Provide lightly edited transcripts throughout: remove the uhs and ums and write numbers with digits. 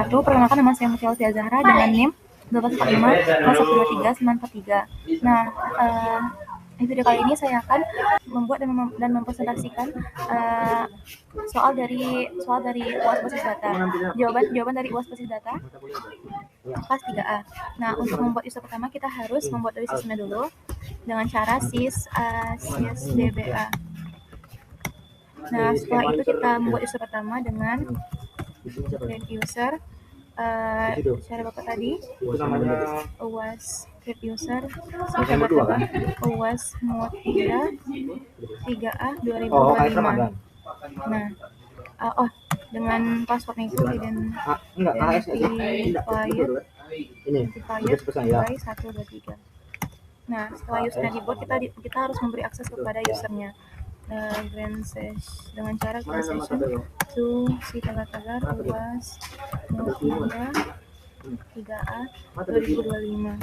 wabarakatuh. Perkenalkan, nama saya Mutia Lutfi Zahra dengan NIM 1245 Nah, di video kali ini saya akan membuat dan mempresentasikan soal dari UAS Basis Data. Jawaban dari UAS Basis Data kelas 3A. Nah, untuk membuat user pertama kita harus membuat dari sistemnya dulu dengan cara sysdba. Nah, setelah itu kita membuat user pertama dengan create user. Cara bapak tadi UAS create user UAS Mutia 3A 2025. Nah, dengan passwordnya itu identifier 123. Nah, setelah usernya dibuat, kita harus memberi akses kepada usernya. Grant session dengan cara grant session to si tagar UAS Mutia 3A 2025.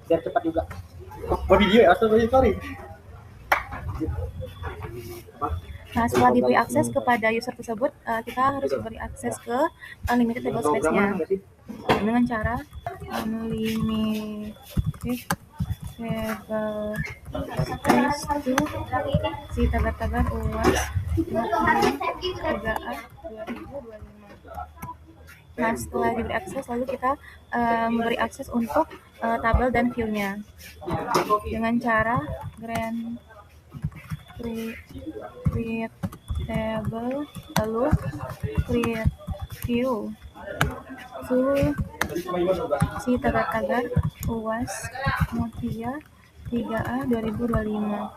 Biar cepat juga. Video ya, sorry. Nah, setelah diberi akses kepada user tersebut, kita harus beri akses ke unlimited table space-nya dengan cara unlimited table space to si tagar UAS Mutia 3A 2025. Nah, setelah diberi akses, lalu kita memberi akses untuk tabel dan view-nya dengan cara grant create table lalu create view to si tagar UAS Mutia 3A 2025.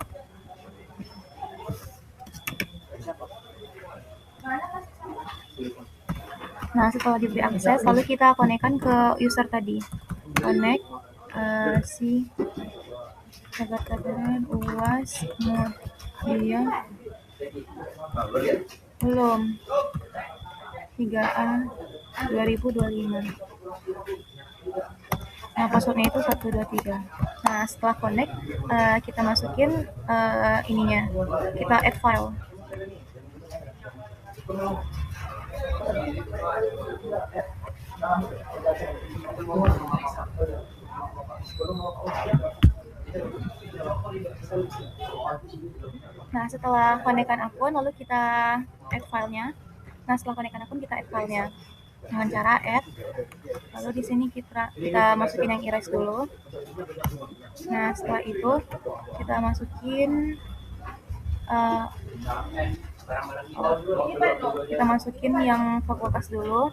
Nah, setelah diberi akses, lalu kita konekkan ke user tadi. Connect si tagar UAS Mutia belum 3A 2025. Nah, passwordnya itu 123. Nah, setelah connect, kita masukin ininya, kita add file. Nah, setelah konekkan akun, lalu kita add filenya. Nah, setelah konekkan akun, kita add filenya dengan cara add. Lalu di sini kita masukin yang erase dulu. Nah, setelah itu kita masukin yang fakultas dulu.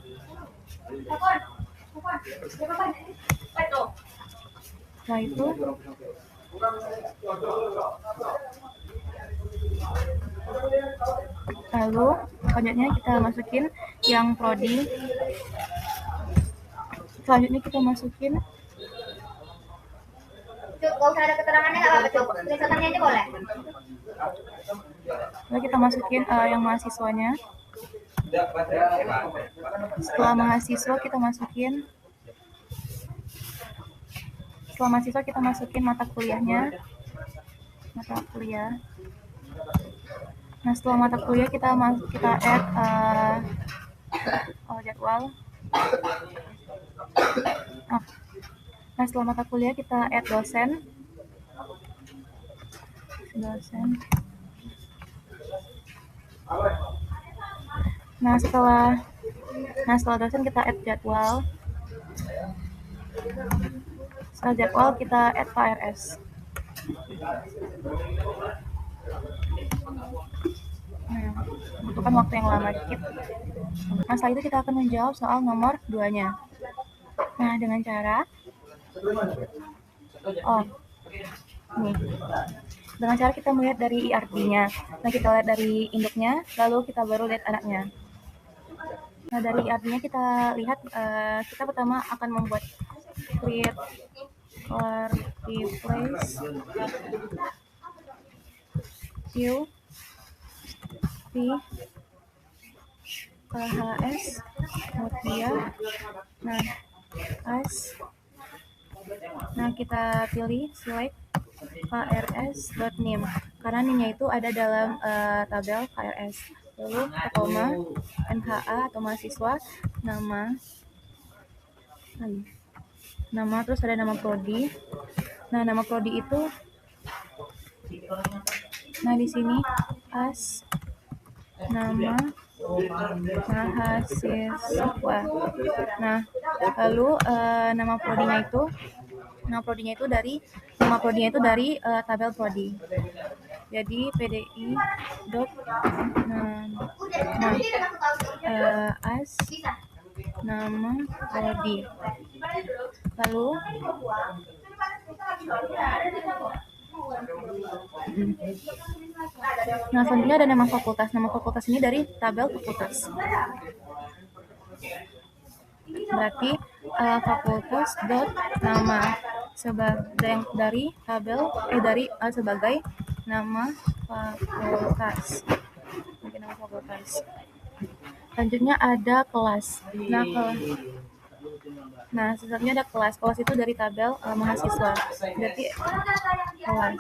Setelah itu lalu selanjutnya kita masukin yang prodi. Selanjutnya kita masukin Gak usah ada keterangannya, nggak apa-apa, Cuk. Screenshotannya aja boleh. Lalu kita masukin yang mahasiswanya. Setelah mahasiswa kita masukin mata kuliahnya. Mata kuliah. Nah, setelah mata kuliah kita add jadwal. Nah, setelah mata kuliah kita add dosen. Nah, setelah dosen kita add jadwal. Setelah jadwal kita add KRS. Nah, membutuhkan waktu yang lama dikit. Nah, setelah itu kita akan menjawab soal nomor 2-nya. Nah, dengan cara dengan cara kita melihat dari IRT-nya. Nah, kita lihat dari induknya, lalu kita baru lihat anaknya. Nah, dari IRT-nya kita lihat, kita pertama akan membuat create or replace view di KHS Mutia. Nah, as Nah, kita pilih select krs.name karena NIM-nya itu ada dalam tabel KRS. Lalu koma MHA atau mahasiswa, nama terus ada nama prodi. Nah, nama prodi itu di sini as nama mahasiswa. Nah, lalu nama prodinya itu dari tabel prodi. Jadi PDI dot as nama prodi. Lalu selanjutnya ada nama fakultas. Nama fakultas ini dari tabel fakultas. Berarti fakultas dot nama dari tabel sebagai nama fakultas. Selanjutnya ada kelas. Selanjutnya ada kelas. Kelas itu dari tabel mahasiswa. Berarti kelas.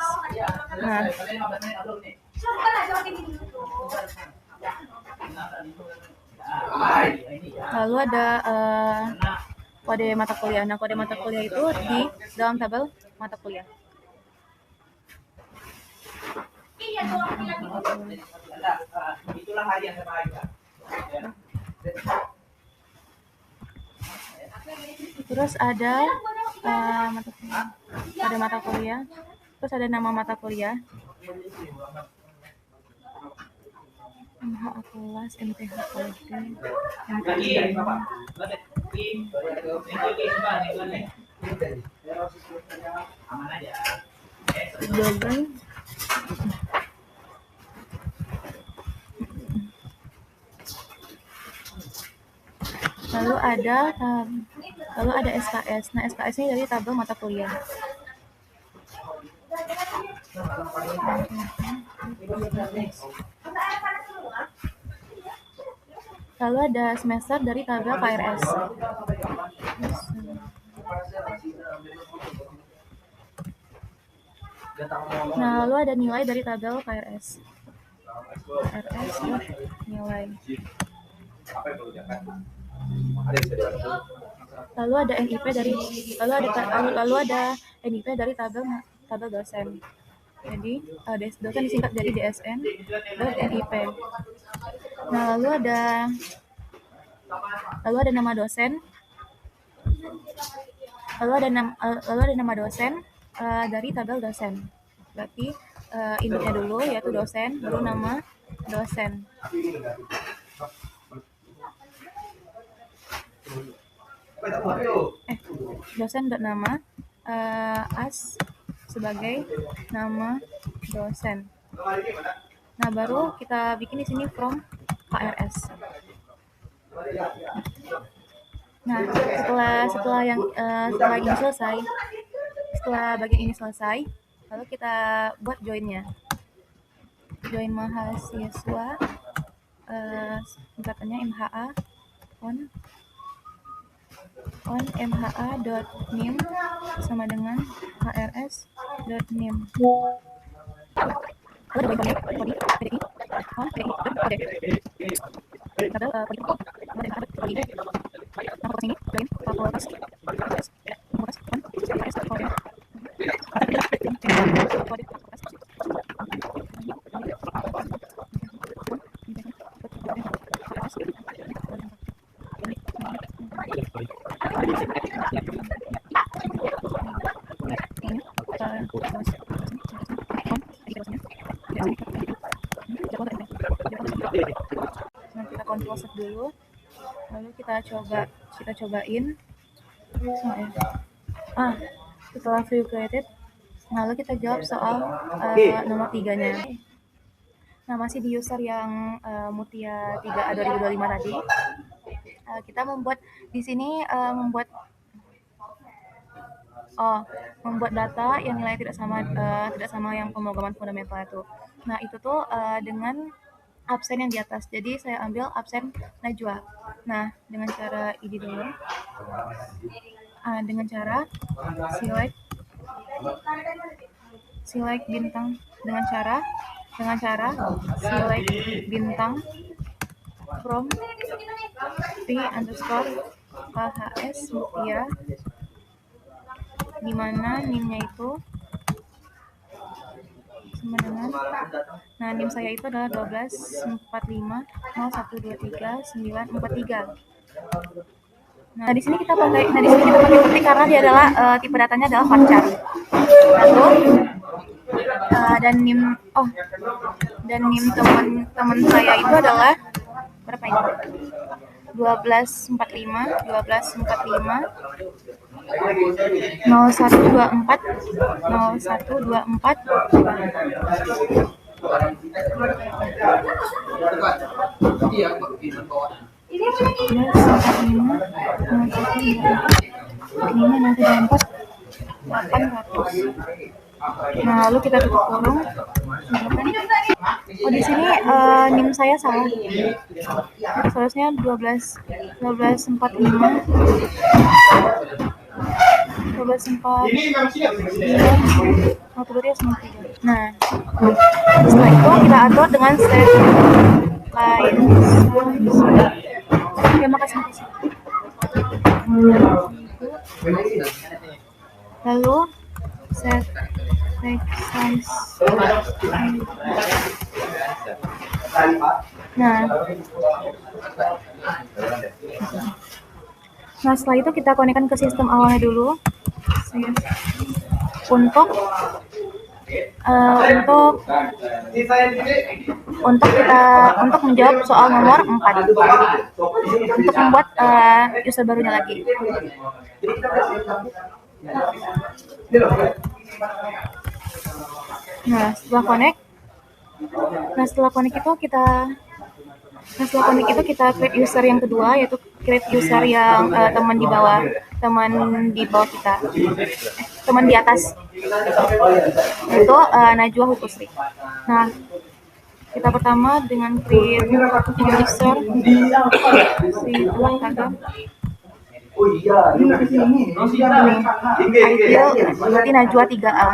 Lalu ada kode mata kuliah. Nah, kode mata kuliah itu di dalam tabel mata kuliah. Itulah hari yang terbaik. Terus ada mata kuliah. Terus ada nama mata kuliah. MHA kelas, MTH kode, lalu ada SKS. Nah, SKS ini dari tabel mata kuliah. Lalu ada semester dari tabel KRS. Nah, lalu ada nilai dari tabel KRS. Nilai. Lalu ada NIP dari tabel dosen. Jadi dosen disingkat dari DSN .NIP. Nah, lalu ada nama dosen. Lalu ada nama dosen dari tabel dosen. Berarti induknya dulu yaitu dosen, baru nama dosen. Dosen.nama as sebagai nama dosen. Nah, baru kita bikin di sini from KRS. Nah, setelah bagian ini selesai, lalu kita buat join-nya. Join mahasiswa, singkatannya MHA on mha.nim sama dengan krs.nim. Nah, kita control set dulu, lalu kita cobain. Setelah view created, lalu kita jawab soal nomor 3-nya. Nah, masih di user yang Mutia 3A 2025 tadi. Kita membuat di sini membuat data yang nilai tidak sama yang pemrograman fundamental itu. Nah, itu tuh dengan absen yang di atas. Jadi saya ambil absen Najwa. Nah, dengan cara ini dulu. dengan cara select bintang dengan cara select bintang from p_khs Mutia, di mana NIM-nya itu sama dengan, nah NIM saya itu adalah 124501239943. Nah di sini kita pakai putih karena dia adalah tipe datanya adalah varchar. Lalu dan NIM teman saya itu adalah berapa ini? 1245 0124 Nah, lalu kita tutup kurung. Oh, di sini NIM saya salah. Seharusnya 1245 Nah, setelah itu kita atur dengan set line. Terima kasih. Lalu set text size. Nah, setelah itu kita konekkan ke sistem awalnya dulu. Untuk menjawab soal nomor 4. Untuk membuat user barunya lagi. Nah, setelah connect itu kita create user yang kedua, yaitu create user yang teman di bawah kita, teman di atas, itu Najwa Hukusri. Nah, kita pertama dengan create user berarti Najwa 3A.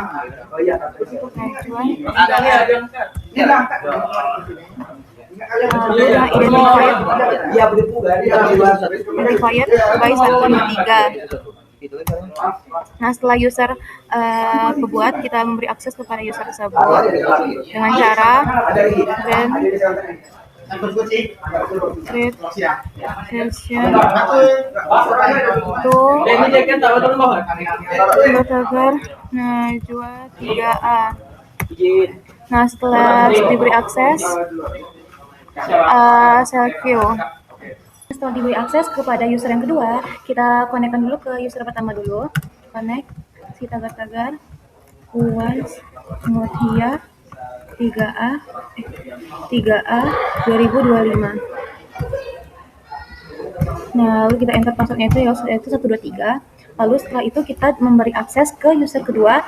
Identifier by 123. Nah, setelah user kebuat, kita memberi akses kepada user tersebut dengan cara create session tagar Najwa 3A. Nah, setelah diberi akses select view. Setelah diberi akses kepada user yang kedua, kita konekkan dulu ke user pertama dulu. Connect si tagar UAS Mutia 3A 2025. Nah, lalu kita enter passwordnya yaitu 123. Lalu setelah itu kita memberi akses ke user kedua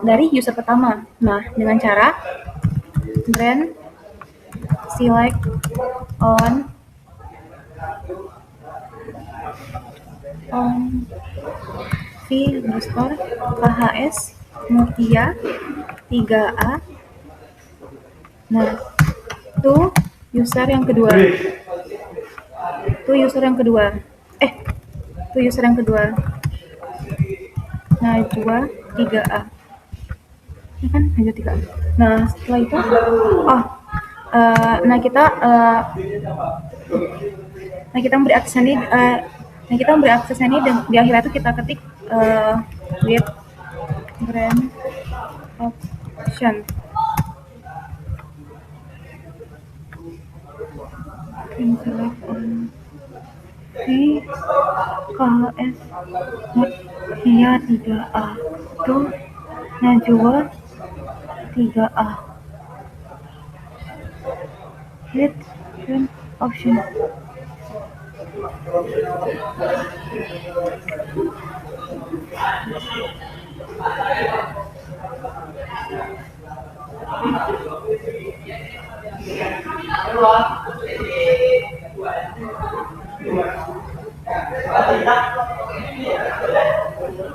dari user pertama. Nah, dengan cara brand select on v_khs Mutia 3A. Nah, itu user yang kedua. Najwa 3A. Ini kan Najwa 3A. Nah, setelah itu kita memberi akses ini dan di akhirnya itu kita ketik with brand option. v_khs Mutia 3A itu Najwa 3A with brand option.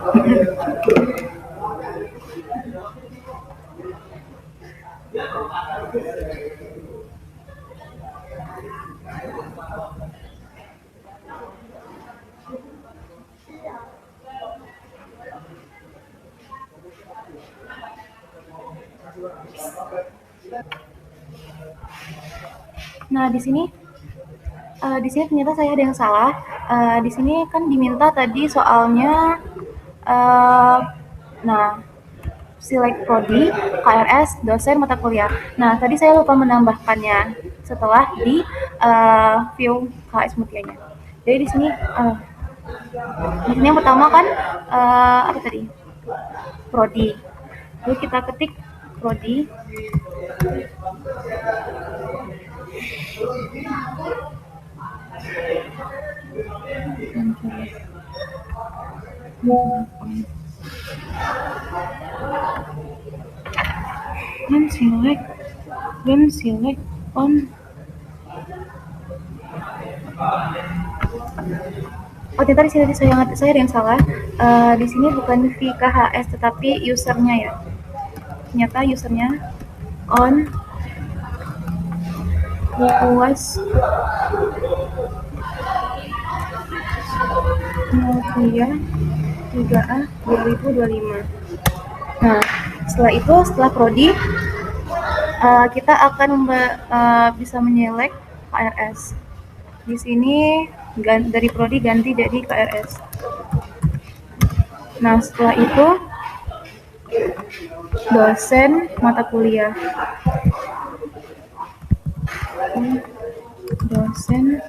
Nah, di sini ternyata saya ada yang salah. Di sini kan diminta tadi soalnya, nah, select prodi, KRS, dosen, mata kuliah. Nah, tadi saya lupa menambahkannya setelah di view KS Mutianya. Jadi di sini yang pertama kan apa tadi? Prodi. Lalu kita ketik prodi. Then select on. Oh, ternyata di sini saya ada yang salah. Di sini bukan VKHS tetapi usernya ya. Ternyata usernya on UAS Mutia 3A 2025. Nah, setelah prodi kita akan bisa menyelek KRS. Di sini dari prodi ganti jadi KRS. Nah, setelah itu dosen mata kuliah. Dosen.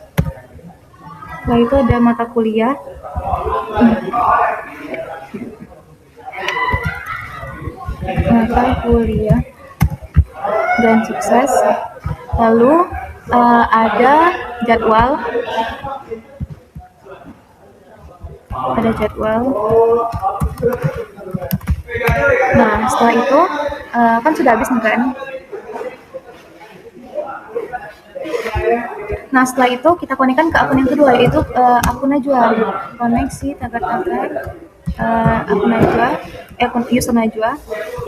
Setelah itu ada mata kuliah. Mata kuliah dan sukses. Lalu ada jadwal. Nah, setelah itu kan sudah habis nih kan. Nah, setelah itu kita konekkan ke akun yang kedua, yaitu akun Najwa. Koneksi tagar-tagar akun Najwa, akun user Najwa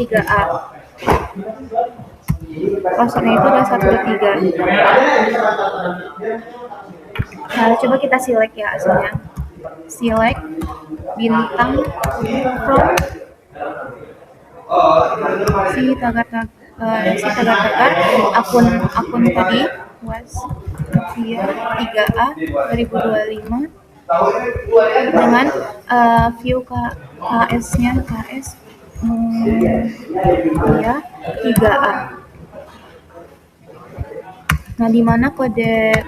3A. Passwordnya itu adalah 123. Nah, coba kita select ya hasilnya. Select bintang from si tagar-tagar akun tadi was via 3A 2025 dengan view KS-nya KS ya 3A. Nah, di mana kode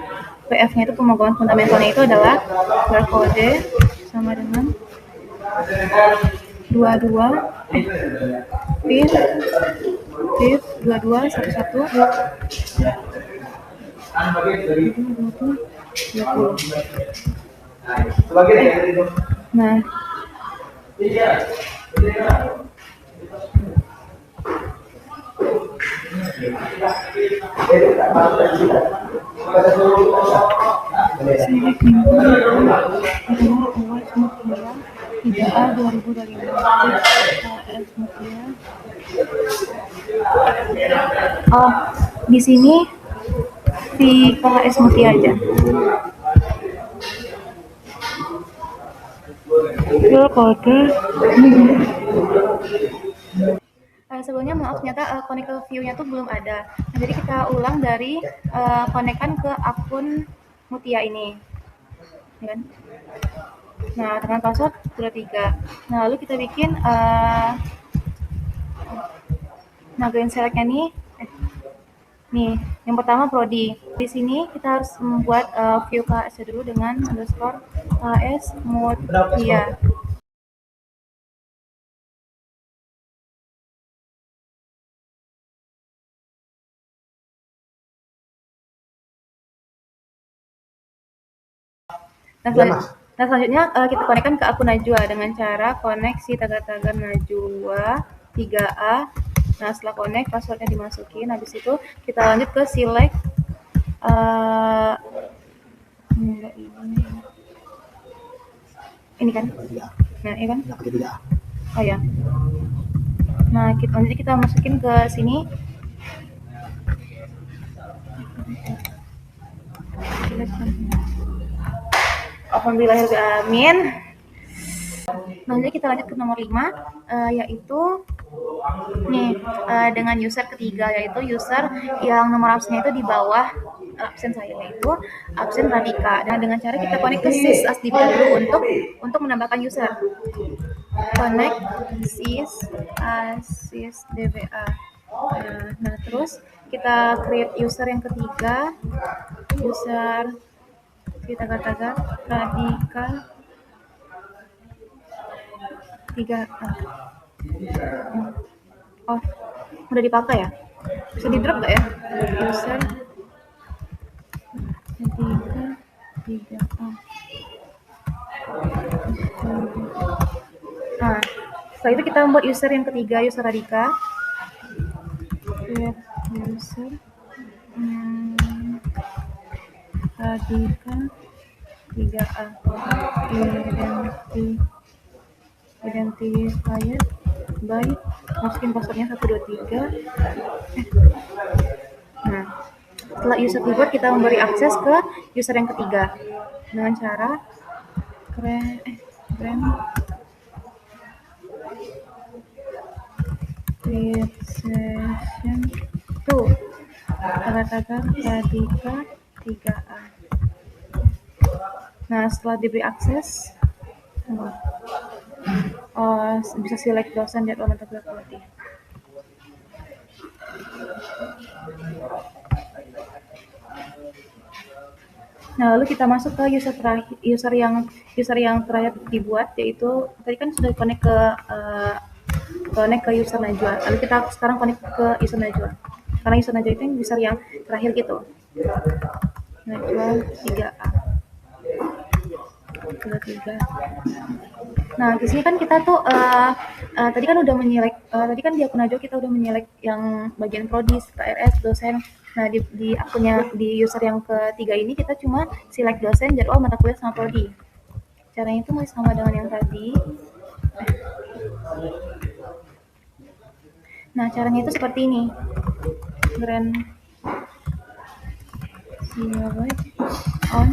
PF-nya itu pemrograman fundamentalnya itu adalah kode sama dengan 22 pip 2211 Nah, oh, di sini di KHS Mutia aja. Kode. Sebelumnya maaf, ternyata connect ke view-nya tuh belum ada. Nah, jadi kita ulang dari konekkan ke akun Mutia ini. Ya kan? Nah, dengan password sudah 3. Nah, lalu kita bikin green select-nya nih, yang pertama prodi. Di sini kita harus membuat view KS dulu dengan underscore KS Mutia. Nah, selanjutnya kita konekkan ke akun Najwa dengan cara koneksi tagar-tagar Najwa 3A. Nah, setelah connect, passwordnya dimasukin. Habis itu kita lanjut ke select ini kan Nah, iya kan? Nggak pakai 3A. Oh ya. Nah, nanti kita masukin ke sini. Alhamdulillahirrahmanirrahim. Nanti kita lanjut ke nomor 5, yaitu nih dengan user ketiga, yaitu user yang nomor absennya itu di bawah absen saya, yaitu absen Radika. Dan dengan cara kita connect ke sys asdb dulu untuk menambahkan user. Connect sys asdba. Nah, terus kita create user yang ketiga, user kita katakan Radika 3A. Oh, udah dipakai ya? Bisa di drop nggak ya? User Radika 3A. Nah, setelah itu kita membuat user yang ketiga, user Radika. Create user Radika 3A. Identifier by, masukin passwordnya 123. Nah, setelah user dibuat, kita memberi akses ke user yang ketiga dengan cara create session to katakan Radika 3A. Nah, setelah diberi akses, bisa select dosen jadwal mata kuliah quality. Nah, lalu kita masuk ke user yang terakhir dibuat, yaitu tadi kan sudah connect ke user Najwa. Lalu kita sekarang connect ke user Najwa. Karena user Najwa itu yang user yang terakhir gitu. Najwa 3A. 3. Nah, di sini kan kita tuh tadi kan udah menyelek, tadi kan di akun Najwa kita udah menyelek yang bagian prodi, KRS, dosen. Nah, di akunnya, di user yang ketiga ini kita cuma select dosen, jadwal mata kuliah sama prodi. Caranya itu masih sama dengan yang tadi. Nah, caranya itu seperti ini. Grand on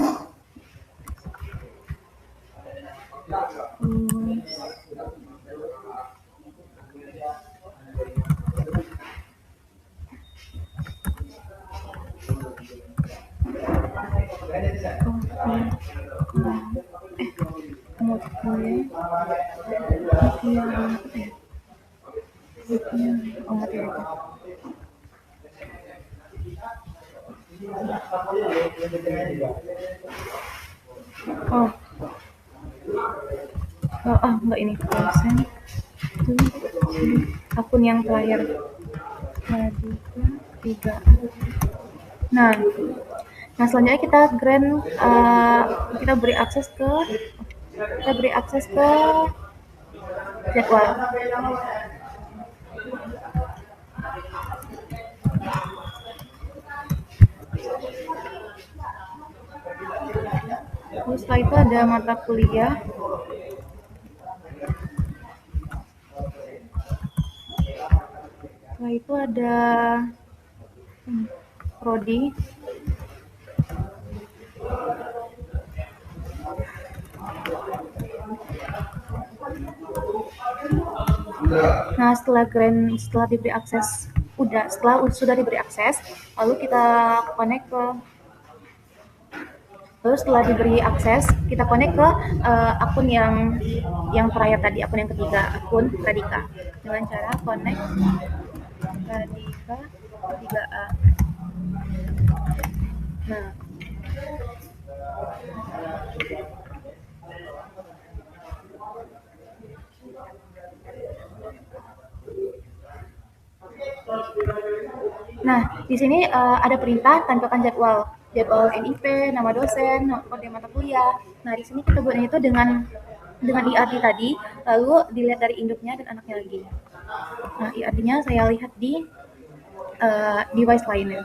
enggak, ini dosen akun yang terakhir Radika 3. Nah, selanjutnya kita kita beri akses ke jadwal. Terus setelah itu ada mata kuliah. Setelah itu ada prodi. Nah, setelah diberi akses, sudah diberi akses, lalu kita connect ke, setelah diberi akses kita connect ke akun yang terakhir tadi, akun yang ketiga, akun Radika, dengan cara connect Radika 3A. Nah, di sini ada perintah tampilkan jadwal NIP, nama dosen, kode mata kuliah. Nah, di sini kita buatnya itu dengan IRD tadi, lalu dilihat dari induknya dan anaknya lagi. Nah, IRD-nya saya lihat di device lainnya.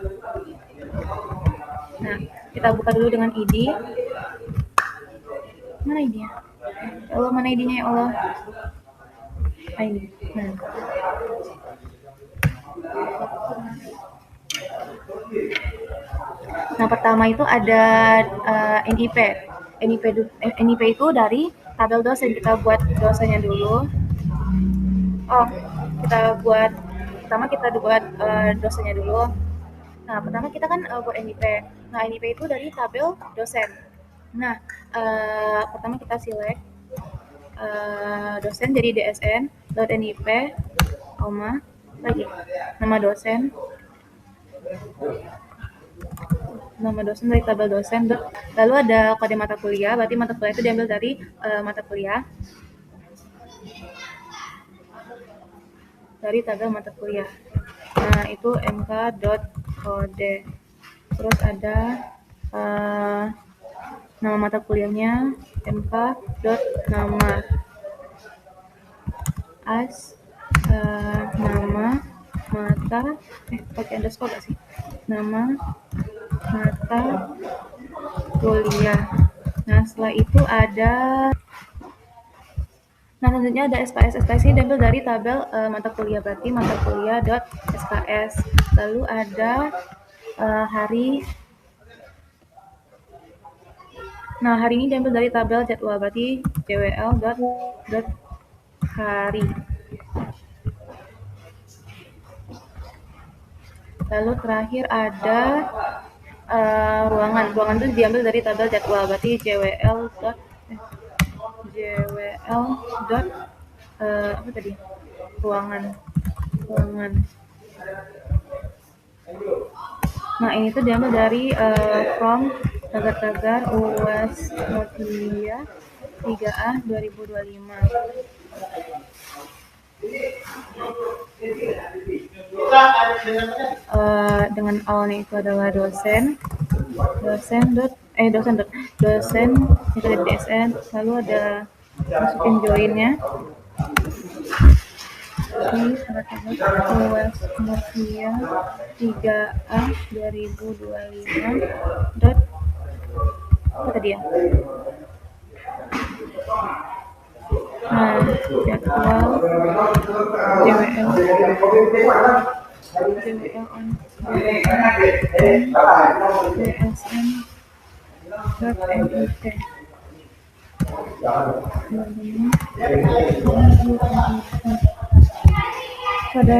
Nah, kita buka dulu dengan ID. Mana ID-nya? Allah, mana ID-nya ya Allah? ID. Nah. Nah, pertama itu ada NIP. NIP itu dari tabel dosen. Kita buat dosennya dulu. Oh, pertama kita buat dosennya dulu. Nah, pertama kita kan buat NIP. Nah, NIP itu dari tabel dosen. Nah, pertama kita select dosen jadi DSN .nip, lagi nama dosen dari tabel dosen. Lalu ada kode mata kuliah, berarti mata kuliah itu diambil dari mata kuliah dari tabel mata kuliah. Nah, itu mk.kode. Terus ada nama mata kuliahnya mk.nama as nama mata pakai underscore gak sih? Nama mata kuliah. Nah, setelah itu ada selanjutnya ada SKS. SKS ini diambil dari tabel mata kuliah, berarti mata kuliah.sks. Lalu ada hari. Nah, hari ini diambil dari tabel jadwal, berarti jwl.hari. Lalu terakhir ada ruangan. Ruangan itu diambil dari tabel jadwal, berarti jwl. Apa tadi? Ruangan. Nah, ini tuh diambil dari from tagar UAS Mutia 3A 2025. Dengan awalnya itu adalah dosen itu dari DSN, lalu ada masukin joinnya di UAS Mutia 3A 2025 apa tadi ya? Nah, jadwal JWL on DSN.NIT. Pada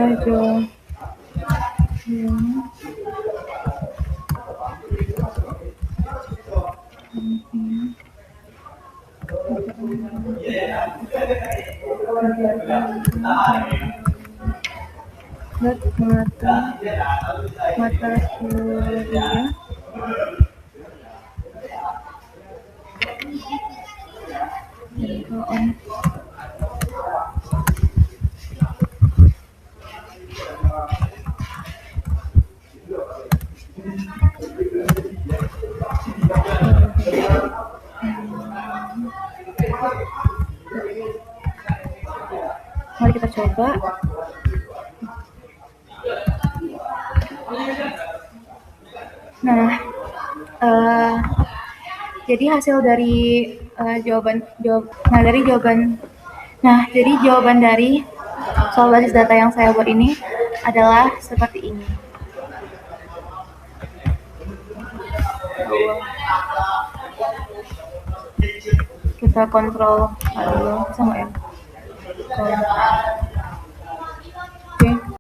mata kuliah on mari kita coba. Nah, jadi hasil dari jawaban dari soal basis data yang saya buat ini adalah seperti ini. Kita kontrol dulu, bisa nggak ya? Oke.